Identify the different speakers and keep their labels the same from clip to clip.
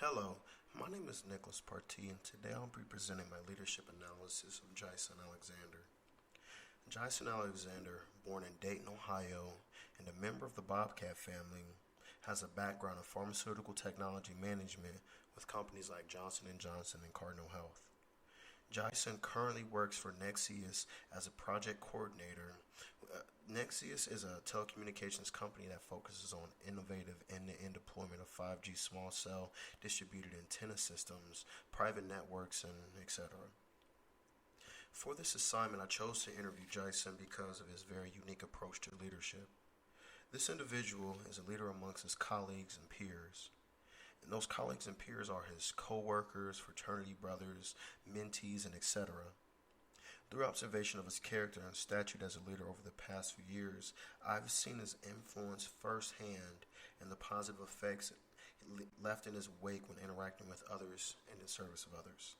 Speaker 1: Hello, my name is Nicholas Partee, and today I'll be presenting my leadership analysis of Jason Alexander. Jason Alexander, born in Dayton, Ohio, and a member of the Bobcat family, has a background in pharmaceutical technology management with companies like Johnson & Johnson and Cardinal Health. Jason currently works for Nexius as a project coordinator. Nexius is a telecommunications company that focuses on innovative end-to-end deployment of 5G small cell distributed antenna systems, private networks, and etc. For this assignment, I chose to interview Jason because of his very unique approach to leadership. This individual is a leader amongst his colleagues and peers. And those colleagues and peers are his co-workers, fraternity brothers, mentees, and etc. Through observation of his character and stature as a leader over the past few years, I've seen his influence firsthand and the positive effects left in his wake when interacting with others and in service of others.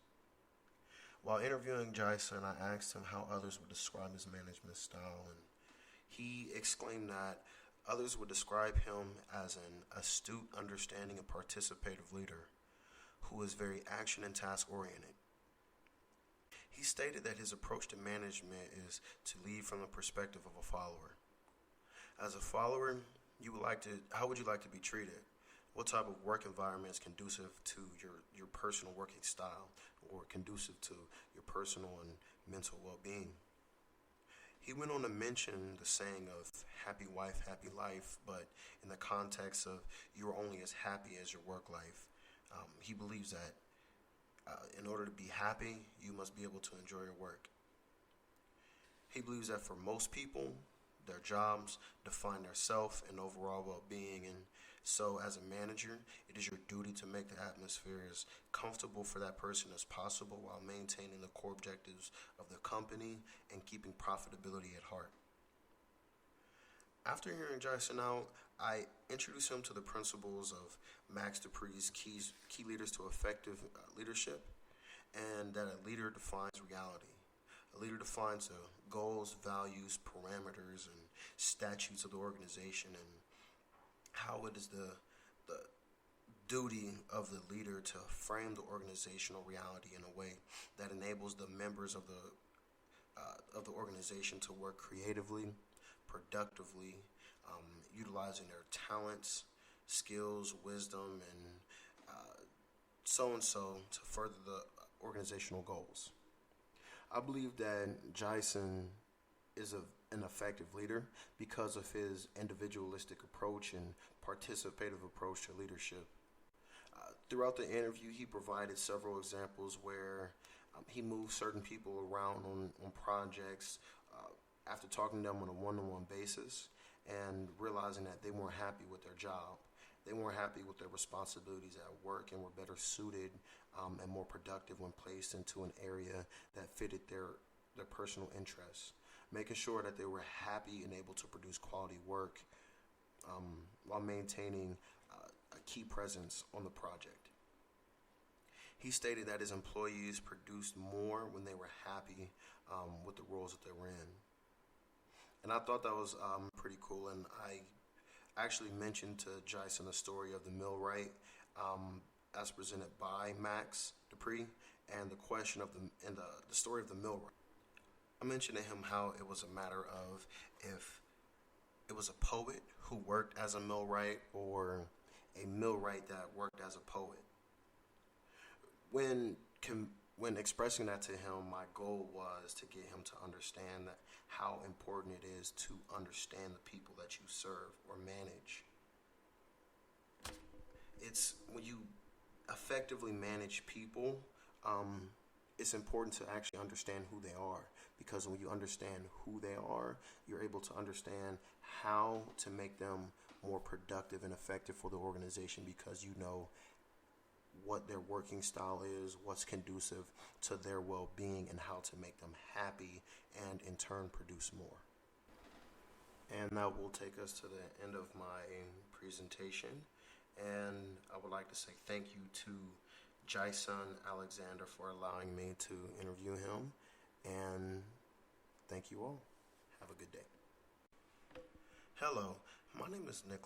Speaker 1: While interviewing Jason, I asked him how others would describe his management style, and he exclaimed that others would describe him as an astute, understanding, and participative leader who is very action and task oriented. He stated that his approach to management is to lead from the perspective of a follower. As a follower, how would you like to be treated? What type of work environment is conducive to your personal working style or conducive to your personal and mental well-being? He went on to mention the saying of happy wife, happy life, but in the context of you're only as happy as your work life. He believes that in order to be happy, you must be able to enjoy your work. He believes that for most people, their jobs define their self and overall well-being, and so as a manager, it is your duty to make the atmosphere as comfortable for that person as possible while maintaining the core objectives of the company and keeping profitability at heart. After hearing Jason out, I introduced him to the principles of Max De Pree's key leaders to effective leadership, and that a leader defines reality. A leader defines the goals, values, parameters, and statutes of the organization, and how it is the duty of the leader to frame the organizational reality in a way that enables the members of the organization to work creatively, productively, utilizing their talents, skills, wisdom, and so to further the organizational goals. I believe that Jason is an effective leader because of his individualistic approach and participative approach to leadership. Throughout the interview, he provided several examples where he moved certain people around on projects after talking to them on a one-on-one basis and realizing that they weren't happy with their job. They weren't happy with their responsibilities at work and were better suited and more productive when placed into an area that fitted their personal interests, making sure that they were happy and able to produce quality work while maintaining a key presence on the project. He stated that his employees produced more when they were happy with the roles that they were in. And I thought that was pretty cool, and I actually mentioned to Jason the story of the millwright as presented by Max De Pree, and the question of the story of the millwright. I mentioned to him how it was a matter of if it was a poet who worked as a millwright or a millwright that worked as a poet. When expressing that to him, my goal was to get him to understand that how important it is to understand the people that you serve or manage. It's when you effectively manage people, it's important to actually understand who they are, because when you understand who they are, you're able to understand how to make them more productive and effective for the organization, because you know what their working style is, what's conducive to their well-being, and how to make them happy and in turn produce more. And that will take us to the end of my presentation, and I would like to say thank you to Jason Alexander for allowing me to interview him, and thank you all. Have a good day. Hello, my name is Nicholas.